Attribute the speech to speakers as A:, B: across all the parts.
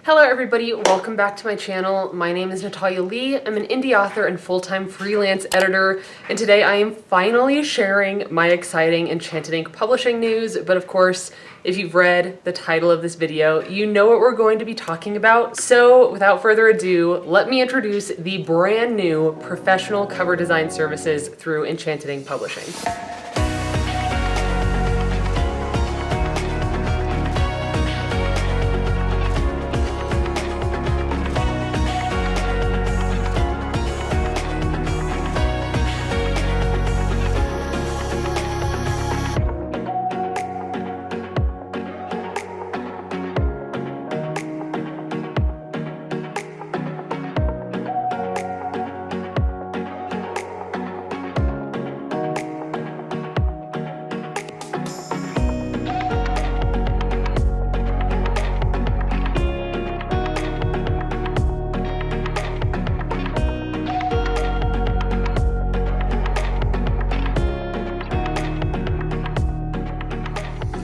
A: Hello everybody, welcome back to my channel. My name is Natalia Leigh. I'm an indie author and full-time freelance editor, and today I am finally sharing my exciting Enchanted Ink Publishing news. But of course, if you've read the title of this video, you know what we're going to be talking about. So without further ado, let me introduce the brand new professional cover design services through Enchanted Ink Publishing.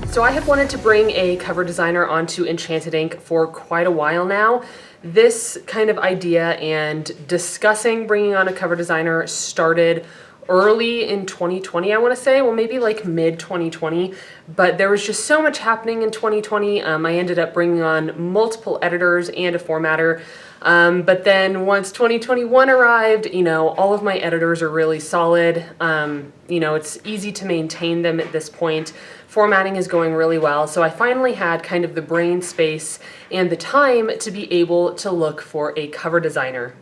A: So I have wanted to bring a cover designer onto Enchanted Ink for quite a while now. This kind of idea and discussing bringing on a cover designer started early in 2020, I want to say. Well, maybe like mid 2020, but there was just so much happening in 2020. I ended up bringing on multiple editors and a formatter. But then once 2021 arrived, all of my editors are really solid. It's easy to maintain them at this point. Formatting is going really well, so I finally had kind of the brain space and the time to be able to look for a cover designer.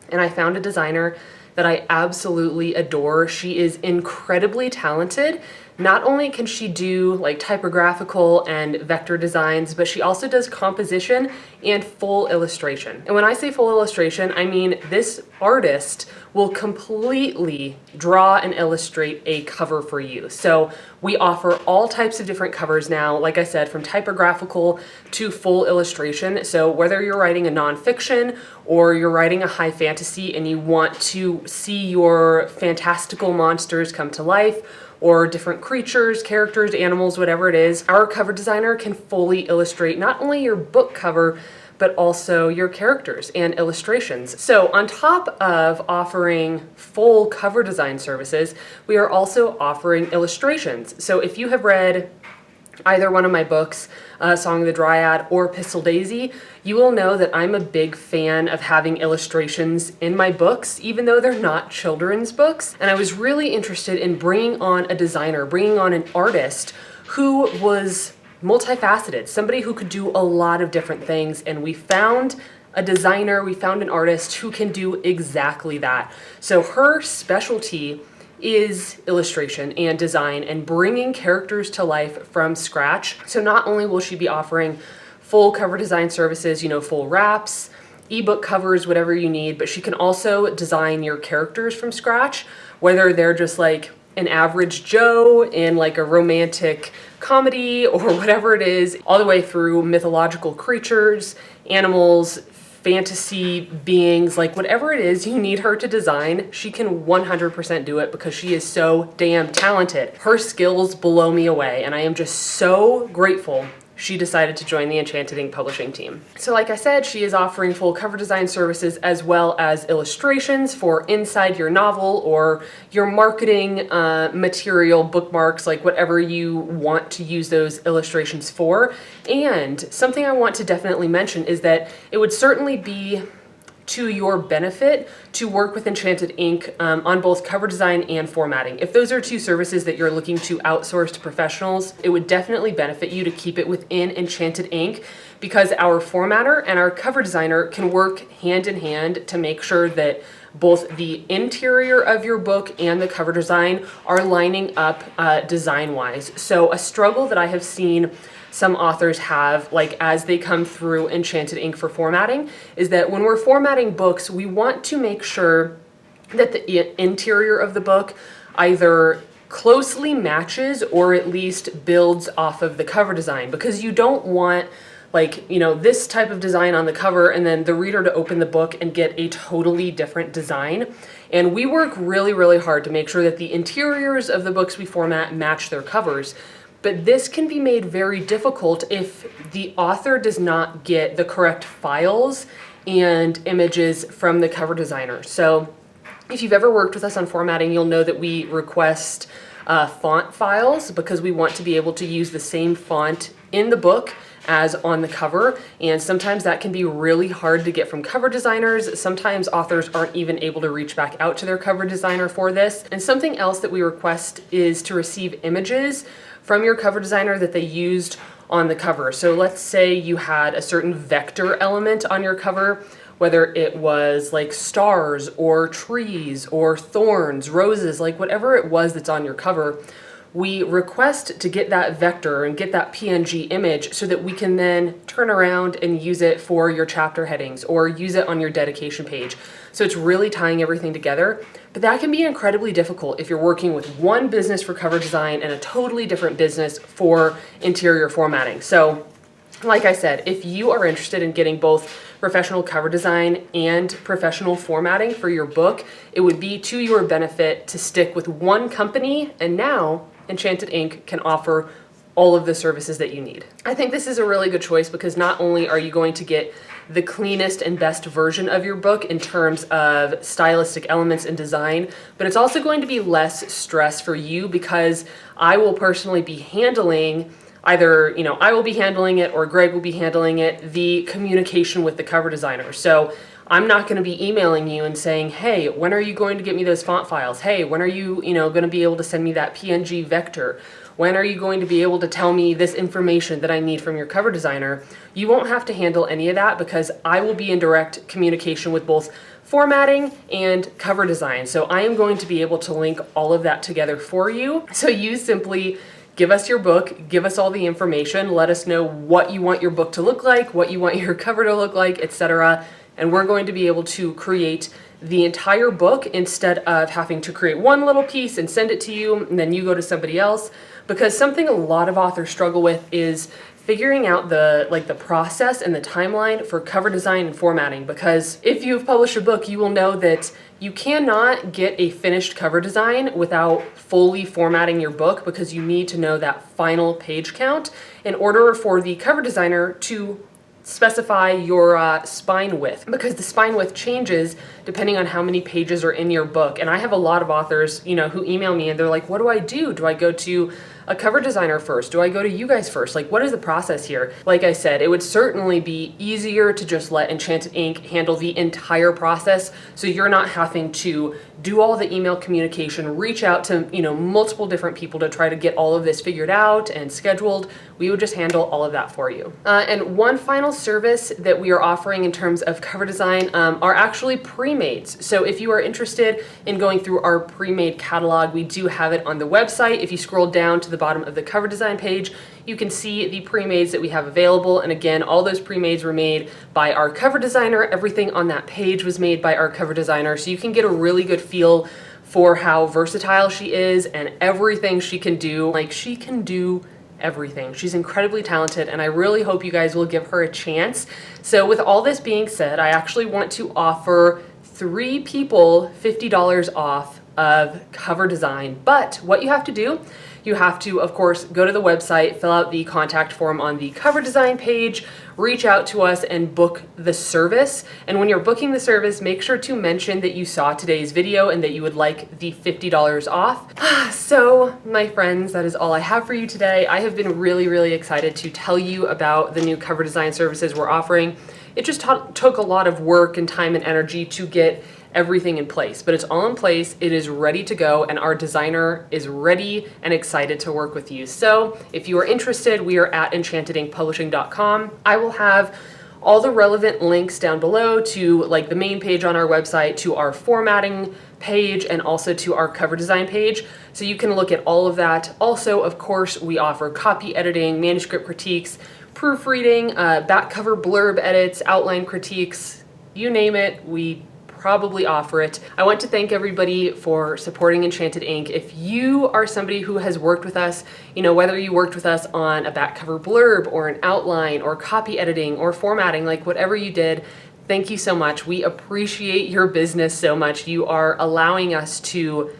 A: And I found a designer that I absolutely adore. She is incredibly talented. Not only can she do like typographical and vector designs, but she also does composition and full illustration. And when I say full illustration, I mean this artist will completely draw and illustrate a cover for you. So we offer all types of different covers now, like I said, from typographical to full illustration. So whether you're writing a nonfiction or you're writing a high fantasy and you want to see your fantastical monsters come to life, or different creatures, characters, animals, whatever it is, our cover designer can fully illustrate not only your book cover, but also your characters and illustrations. So on top of offering full cover design services, we are also offering illustrations. So if you have read either one of my books, Song of the Dryad or Pistol Daisy, you will know that I'm a big fan of having illustrations in my books, even though they're not children's books. And I was really interested in bringing on a designer, bringing on an artist who was multifaceted, somebody who could do a lot of different things. And we found a designer, we found an artist who can do exactly that. So her specialty is illustration and design and bringing characters to life from scratch. So not only will she be offering full cover design services, full wraps, ebook covers, whatever you need, but she can also design your characters from scratch, whether they're just like an average Joe in like a romantic comedy or whatever it is, all the way through mythological creatures, animals, fantasy beings, like whatever it is you need her to design, she can 100% do it because she is so damn talented. Her skills blow me away, and I am just so grateful she decided to join the Enchanted Ink Publishing team. So like I said, she is offering full cover design services as well as illustrations for inside your novel or your marketing material, bookmarks, like whatever you want to use those illustrations for. And something I want to definitely mention is that it would certainly be to your benefit to work with Enchanted Ink on both cover design and formatting. If those are two services that you're looking to outsource to professionals, it would definitely benefit you to keep it within Enchanted Ink, because our formatter and our cover designer can work hand in hand to make sure that both the interior of your book and the cover design are lining up design-wise. So a struggle that I have seen some authors have, like as they come through Enchanted Ink for formatting, is that when we're formatting books, we want to make sure that the interior of the book either closely matches or at least builds off of the cover design, because you don't want this type of design on the cover and then the reader to open the book and get a totally different design. And we work really, really hard to make sure that the interiors of the books we format match their covers. But this can be made very difficult if the author does not get the correct files and images from the cover designer. So if you've ever worked with us on formatting, you'll know that we request font files because we want to be able to use the same font in the book as on the cover, and sometimes that can be really hard to get from cover designers. Sometimes authors aren't even able to reach back out to their cover designer for this. And something else that we request is to receive images from your cover designer that they used on the cover. So let's say you had a certain vector element on your cover, whether it was like stars or trees or thorns, roses, like whatever it was that's on your cover. We request to get that vector and get that PNG image so that we can then turn around and use it for your chapter headings or use it on your dedication page. So it's really tying everything together. But that can be incredibly difficult if you're working with one business for cover design and a totally different business for interior formatting. So like I said, if you are interested in getting both professional cover design and professional formatting for your book, it would be to your benefit to stick with one company, and now Enchanted Ink can offer all of the services that you need. I think this is a really good choice because not only are you going to get the cleanest and best version of your book in terms of stylistic elements and design, but it's also going to be less stress for you because I will personally be handling either, I will be handling it or Greg will be handling it, the communication with the cover designer. So I'm not going to be emailing you and saying, hey, when are you going to get me those font files? Hey, when are you, going to be able to send me that PNG vector? When are you going to be able to tell me this information that I need from your cover designer? You won't have to handle any of that because I will be in direct communication with both formatting and cover design. So I am going to be able to link all of that together for you. So you simply give us your book, give us all the information, let us know what you want your book to look like, what you want your cover to look like, etc. And we're going to be able to create the entire book instead of having to create one little piece and send it to you and then you go to somebody else. Because something a lot of authors struggle with is figuring out the process and the timeline for cover design and formatting. Because if you've published a book, you will know that you cannot get a finished cover design without fully formatting your book because you need to know that final page count in order for the cover designer to specify your spine width, because the spine width changes depending on how many pages are in your book. And I have a lot of authors, who email me and they're like, what do I do? Do I go to a cover designer first? Do I go to you guys first? Like, what is the process here? Like I said, it would certainly be easier to just let Enchanted Ink handle the entire process so you're not having to do all the email communication, reach out to, multiple different people to try to get all of this figured out and scheduled. We would just handle all of that for you. And one final service that we are offering in terms of cover design are actually pre-mades. So if you are interested in going through our pre-made catalog, we do have it on the website. If you scroll down to the bottom of the cover design page, you can see the pre-mades that we have available. And again, all those pre-mades were made by our cover designer. Everything on that page was made by our cover designer. So you can get a really good feel for how versatile she is and everything she can do. Like, she can do everything. She's incredibly talented, and I really hope you guys will give her a chance. So with all this being said, I actually want to offer 3 people $50 off of cover design. But what you have to do, you have to, of course, go to the website, fill out the contact form on the cover design page, reach out to us and book the service. And when you're booking the service, make sure to mention that you saw today's video and that you would like the $50 off. So, my friends, that is all I have for you today. I have been really, really excited to tell you about the new cover design services we're offering. It just took a lot of work and time and energy to get everything in place, but it's all in place. It is ready to go, and our designer is ready and excited to work with you. So if you are interested, we are at EnchantedInkPublishing.com. I will have all the relevant links down below to the main page on our website, to our formatting page, and also to our cover design page. So you can look at all of that. Also, of course, we offer copy editing, manuscript critiques, proofreading, back cover blurb edits, outline critiques, you name it, we probably offer it. I want to thank everybody for supporting Enchanted Ink. If you are somebody who has worked with us, whether you worked with us on a back cover blurb or an outline or copy editing or formatting, whatever you did, thank you so much. We appreciate your business so much. You are allowing us to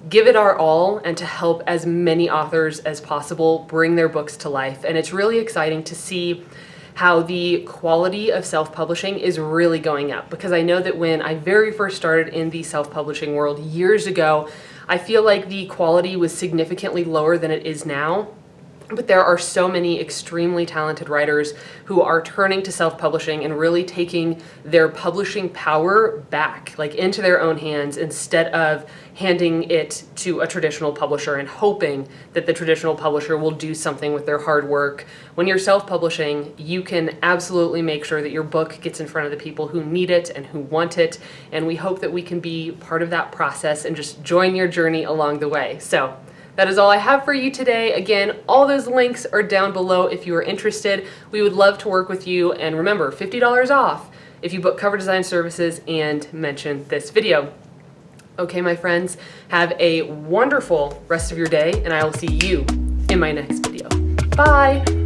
A: give it our all and to help as many authors as possible bring their books to life. And it's really exciting to see how the quality of self-publishing is really going up, because I know that when I very first started in the self-publishing world years ago, I feel like the quality was significantly lower than it is now. But there are so many extremely talented writers who are turning to self-publishing and really taking their publishing power back, like into their own hands, instead of handing it to a traditional publisher and hoping that the traditional publisher will do something with their hard work. When you're self-publishing, you can absolutely make sure that your book gets in front of the people who need it and who want it. And we hope that we can be part of that process and just join your journey along the way. So that is all I have for you today. Again, all those links are down below if you are interested. We would love to work with you. And remember, $50 off if you book cover design services and mention this video. Okay, my friends, have a wonderful rest of your day, and I will see you in my next video. Bye.